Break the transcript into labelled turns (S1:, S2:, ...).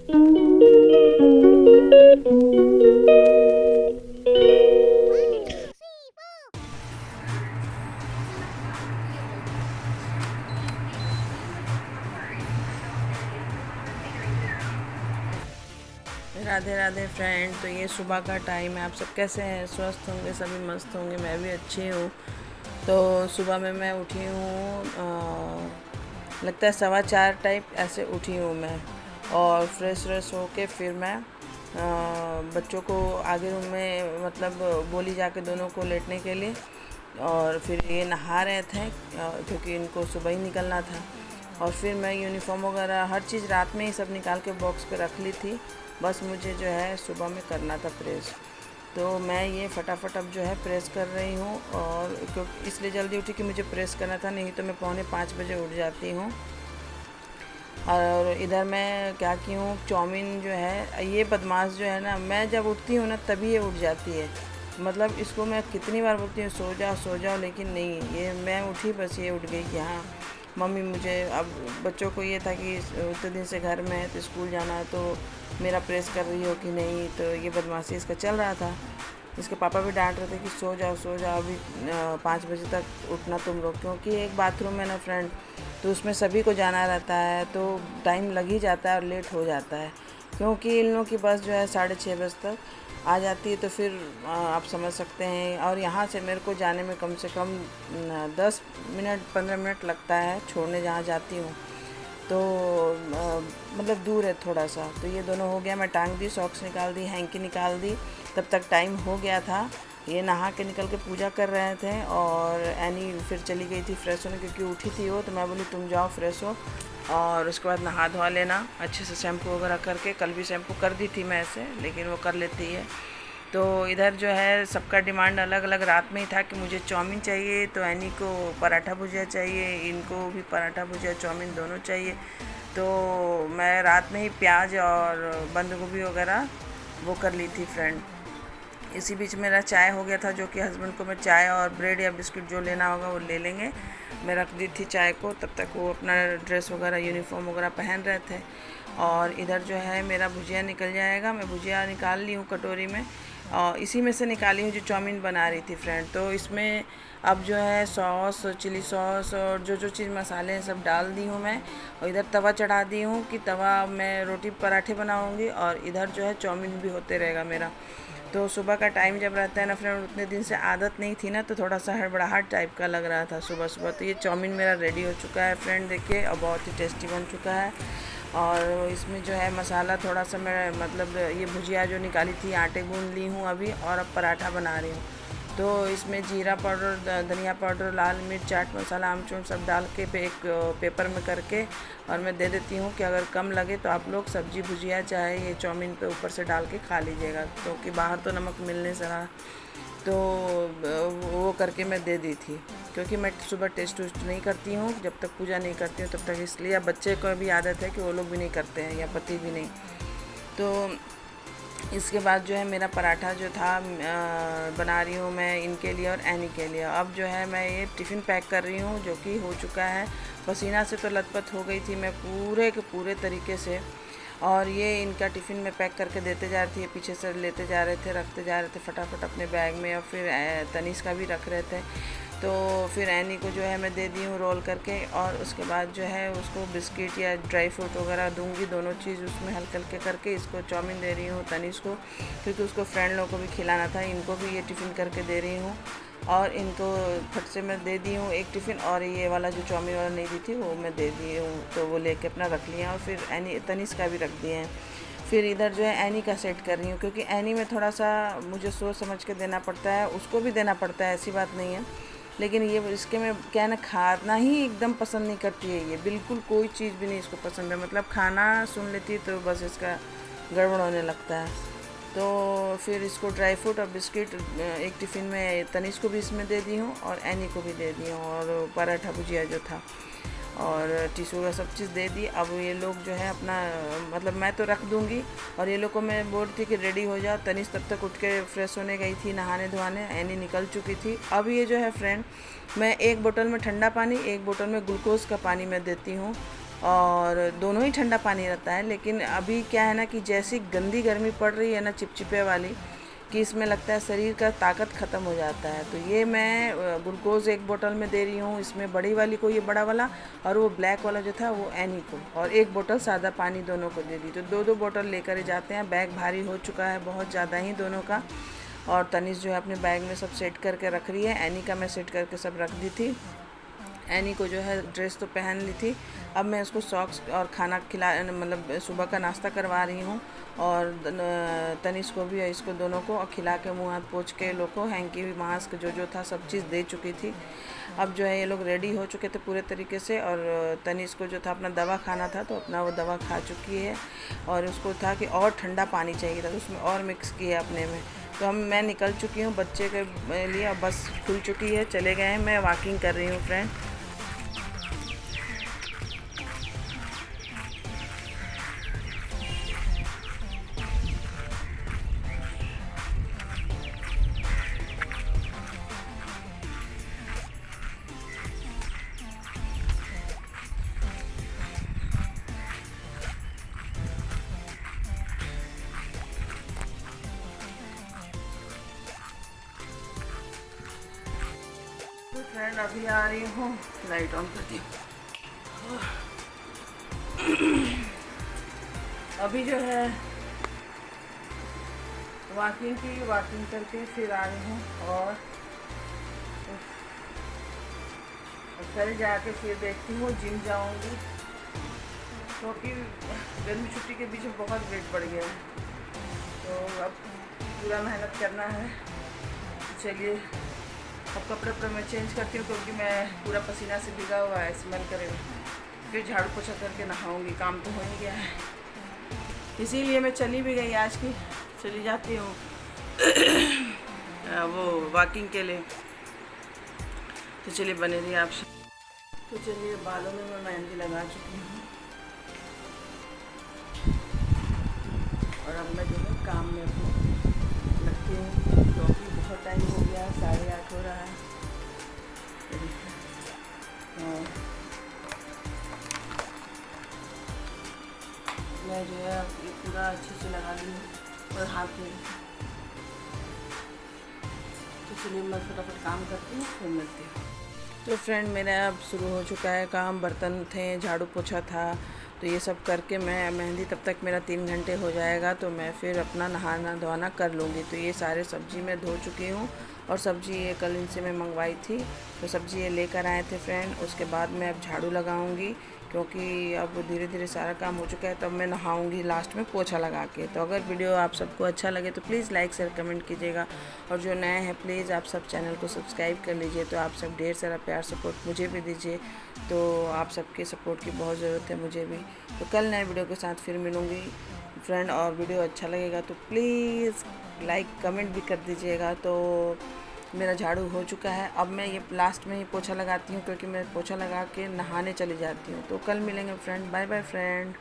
S1: Radhe Radhe friend. तो ये सुबह का टाइम है। आप सब कैसे हैं? स्वस्थ होंगे, सभी मस्त होंगे। मैं भी अच्छी हूँ। तो सुबह में मैं उठी हूँ, लगता है 4:15 टाइप ऐसे उठी हूँ मैं। और फ्रेश व्रेश होके फिर मैं बच्चों को आगे रूम में मतलब बोली जाके दोनों को लेटने के लिए। और फिर ये नहा रहे थे क्योंकि इनको सुबह ही निकलना था। और फिर मैं यूनिफॉर्म वगैरह हर चीज़ रात में ही सब निकाल के बॉक्स पे रख ली थी। बस मुझे जो है सुबह में करना था प्रेस। तो मैं ये फटाफट अब जो है प्रेस कर रही हूँ। और क्योंकि इसलिए जल्दी उठी कि मुझे प्रेस करना था, नहीं तो मैं 4:45 बजे उठ जाती हूँ। और इधर मैं क्या की हूँ, चाउमीन जो है, ये बदमाश जो है ना, मैं जब उठती हूँ ना तभी ये उठ जाती है। मतलब इसको मैं कितनी बार बोलती हूँ सो जाओ, लेकिन नहीं, ये मैं उठी बस ये उठ गई कि हाँ मम्मी मुझे। अब बच्चों को ये था कि उतने दिन से घर में है तो स्कूल जाना है, तो मेरा प्रेस कर रही हो कि नहीं। तो ये बदमाशी इसका चल रहा था। इसके पापा भी डांट रहे थे कि सो जाओ अभी 5 बजे तक उठना तुम लोग, क्योंकि एक बाथरूम है ना फ्रेंड, तो उसमें सभी को जाना रहता है, तो टाइम लग ही जाता है और लेट हो जाता है। क्योंकि इन लोगों की बस जो है 6:30 बजे तक आ जाती है। तो फिर आप समझ सकते हैं। और यहाँ से मेरे को जाने में कम से कम 10 मिनट 15 मिनट लगता है छोड़ने जहाँ जाती हूँ। तो मतलब दूर है थोड़ा सा। तो ये दोनों हो गया, मैं टांग दी, सॉक्स निकाल दी, हैंकी निकाल दी। तब तक टाइम हो गया था। ये नहा के निकल के पूजा कर रहे थे। और एनी फिर चली गई थी फ्रेश होने, क्योंकि उठी थी वो। तो मैं बोली तुम जाओ फ्रेश हो और उसके बाद नहा धोवा लेना अच्छे से, शैम्पू वगैरह करके। कल भी शैम्पू कर दी थी मैं ऐसे, लेकिन वो कर लेती है। तो इधर जो है सबका डिमांड अलग अलग रात में ही था कि मुझे चाउमीन चाहिए, तो एनी को पराठा भुजिया चाहिए, इनको भी पराठा भुजिया चाउमीन दोनों चाहिए। तो मैं रात में ही प्याज और बंद गोभी वगैरह वो कर ली थी फ्रेंड। इसी बीच मेरा चाय हो गया था, जो कि हस्बैंड को मैं चाय और ब्रेड या बिस्किट जो लेना होगा वो ले लेंगे। मैं रख दी थी चाय को, तब तक वो अपना ड्रेस वगैरह यूनिफॉर्म वगैरह पहन रहे थे। और इधर जो है मेरा भुजिया निकल जाएगा। मैं भुजिया निकाल ली हूँ कटोरी में, और इसी में से निकाली हूँ जो चाउमीन बना रही थी फ्रेंड। तो इसमें अब जो है सॉस, चिली सॉस और जो चीज़ मसाले हैं सब डाल दी हूँ मैं। और इधर तवा चढ़ा दी हूँ कि तवा मैं रोटी पराठे बनाऊँगी, और इधर जो है चाउमीन भी होते रहेगा मेरा। तो सुबह का टाइम जब रहता है ना फ्रेंड, उतने दिन से आदत नहीं थी ना, तो थोड़ा सा हड़बड़ाहट टाइप का लग रहा था सुबह सुबह। तो ये चाउमीन मेरा रेडी हो चुका है फ्रेंड, देखिए, और बहुत ही टेस्टी बन चुका है। और इसमें जो है मसाला थोड़ा सा मैं मतलब ये भुजिया जो निकाली थी आटे गूंद ली हूँ अभी, और अब पराठा बना रही हूँ। तो इसमें जीरा पाउडर, धनिया पाउडर, लाल मिर्च, चाट मसाला, आमचूर सब डाल के एक पेपर में करके और मैं दे देती हूँ कि अगर कम लगे तो आप लोग सब्जी भुजिया चाहे ये चाउमीन पे ऊपर से डाल के खा लीजिएगा, क्योंकि बाहर तो नमक मिलने से रहा। तो वो करके मैं दे दी थी, क्योंकि मैं सुबह टेस्ट वेस्ट नहीं करती हूँ जब तक पूजा नहीं करती हूँ तब तक, इसलिए। अब बच्चे को भी आदत है कि वो लोग भी नहीं करते हैं, या पति भी नहीं। तो इसके बाद जो है मेरा पराठा जो था बना रही हूँ मैं इनके लिए और एनी के लिए। अब जो है मैं ये टिफ़िन पैक कर रही हूँ, जो कि हो चुका है। पसीना से तो लथपथ हो गई थी मैं पूरे के पूरे तरीके से। और ये इनका टिफ़िन में पैक करके देते जा रही थी, पीछे से लेते जा रहे थे, रखते जा रहे थे फटाफट अपने बैग में। और फिर तनीष का भी रख रहे थे। तो फिर एनी को जो है मैं दे दी हूँ रोल करके, और उसके बाद जो है उसको बिस्किट या ड्राई फ्रूट वगैरह दूंगी, दोनों चीज़ उसमें हल्के हल्के करके। इसको चाउमीन दे रही हूँ तनीष को, क्योंकि उसको फ्रेंड लोगों को भी खिलाना था। इनको भी ये टिफ़िन करके दे रही हूँ। और इनको फट से मैं दे दी हूँ एक टिफ़िन, और ये वाला जो चाउमीन वाला नहीं दी थी वो मैं दे दी हूँ, तो वो लेके अपना रख लिया। और फिर एनी तनीष का भी रख दिए हैं। फिर इधर जो है एनी का सेट कर रही हूँ, क्योंकि एनी में थोड़ा सा मुझे सोच समझ के देना पड़ता है, उसको भी देना पड़ता है, ऐसी बात नहीं है। लेकिन ये इसके में क्या है ना, खाना ही एकदम पसंद नहीं करती है ये, बिल्कुल कोई चीज़ भी नहीं इसको पसंद है। मतलब खाना सुन लेती है तो बस इसका गड़बड़ होने लगता है। तो फिर इसको ड्राई फ्रूट और बिस्किट एक टिफ़िन में तनीष को भी इसमें दे दी हूँ, और एनी को भी दे दी हूँ, और पराठा भुजिया जो था और टिश्यू का सब चीज़ दे दी। अब ये लोग जो है अपना मतलब मैं तो रख दूँगी, और ये लोग को मैं बोल रही थी कि रेडी हो जाओ। तनीष तब तक उठ के फ्रेश होने गई थी, नहाने धोने, एनी निकल चुकी थी। अब ये जो है फ्रेंड, मैं एक बोतल में ठंडा पानी, एक बोतल में ग्लूकोज़ का पानी मैं देती हूँ, और दोनों ही ठंडा पानी रहता है। लेकिन अभी क्या है ना कि जैसी गंदी गर्मी पड़ रही है ना चिपचिपे वाली, कि इसमें लगता है शरीर का ताकत ख़त्म हो जाता है। तो ये मैं ग्लूकोज़ एक बोतल में दे रही हूँ, इसमें बड़ी वाली को ये बड़ा वाला, और वो ब्लैक वाला जो था वो एनी को, और एक बोतल सादा पानी दोनों को दे दी। तो दो दो बोतल लेकर जाते हैं। बैग भारी हो चुका है बहुत ज़्यादा ही दोनों का। और तनिष जो है अपने बैग में सब सेट करके रख रही है। एनी का मैं सेट करके सब रख दी थी। एनी को जो है ड्रेस तो पहन ली थी। अब मैं उसको सॉक्स और खाना खिला, मतलब सुबह का नाश्ता करवा रही हूँ। और तनिष को भी, इसको दोनों को खिला के मुँह हाथ पोंछ के लोग को हैंकी मास्क जो था सब चीज़ दे चुकी थी। अब जो है ये लोग रेडी हो चुके थे पूरे तरीके से। और तनिष को जो था अपना दवा खाना था, तो अपना वो दवा खा चुकी है। और उसको था कि और ठंडा पानी चाहिए था, तो उसमें और मिक्स किया अपने में। तो मैं निकल चुकी हूँ बच्चे के लिए। अब बस खुल चुकी है, चले गए हैं। मैं वॉकिंग कर रही हूँ फ्रेंड। तो फ्रेंड अभी आ रही हूँ, लाइट ऑन कर दी। अभी जो है वॉकिंग करके फिर आ रही हूँ। और कल जाके फिर देखती हूँ, जिम जाऊँगी, क्योंकि गर्मी छुट्टी के बीच में बहुत वेट बढ़ गया है। तो अब पूरा मेहनत करना है। चलिए अब कपड़े मैं चेंज करती हूँ, क्योंकि मैं पूरा पसीना से भीगा हुआ है, स्मेल करेगा। फिर झाड़ू पोछा करके नहाऊंगी, काम तो हो ही गया है। इसीलिए मैं चली भी गई, आज की चली जाती हूँ वो वॉकिंग के लिए। तो चलिए बने रहिए आप। तो चलिए बालों में मैं मेहंदी लगा चुकी हूँ, और अब मैं जो है काम में लगती हूँ, क्योंकि बहुत टाइम हो गया, 8:30 हो रहा है। और मैं जो है ये पूरा अच्छे से लगा ली हूँ और हाथ में। तो चलिए मैं फटाफट काम करती हूँ, फिर मिलती हूँ। तो फ्रेंड मेरा अब शुरू हो चुका है काम। बर्तन थे, झाड़ू पोछा था, तो ये सब करके मैं मेहंदी, तब तक मेरा 3 घंटे हो जाएगा। तो मैं फिर अपना नहाना धोना कर लूँगी। तो ये सारे सब्ज़ी मैं धो चुकी हूँ, और सब्ज़ी ये कल इनसे मैं मंगवाई थी, तो सब्ज़ी ये लेकर आए थे फ्रेंड। उसके बाद मैं अब झाड़ू लगाऊंगी, क्योंकि अब धीरे धीरे सारा काम हो चुका है। तब मैं नहाऊंगी लास्ट में पोछा लगा के। तो अगर वीडियो आप सबको अच्छा लगे तो प्लीज़ लाइक शेयर कमेंट कीजिएगा, और जो नए हैं प्लीज़ आप सब चैनल को सब्सक्राइब कर लीजिए। तो आप सब ढेर सारा प्यार सपोर्ट मुझे भी दीजिए। तो आप सबके सपोर्ट की बहुत ज़रूरत है मुझे भी। तो कल नए वीडियो के साथ फिर मिलूँगी फ्रेंड। और वीडियो अच्छा लगेगा तो प्लीज़ लाइक कमेंट भी कर दीजिएगा। तो मेरा झाड़ू हो चुका है। अब मैं ये लास्ट में ही पोछा लगाती हूँ, क्योंकि मैं पोछा लगा के नहाने चली जाती हूँ। तो कल मिलेंगे फ्रेंड। Bye bye friend.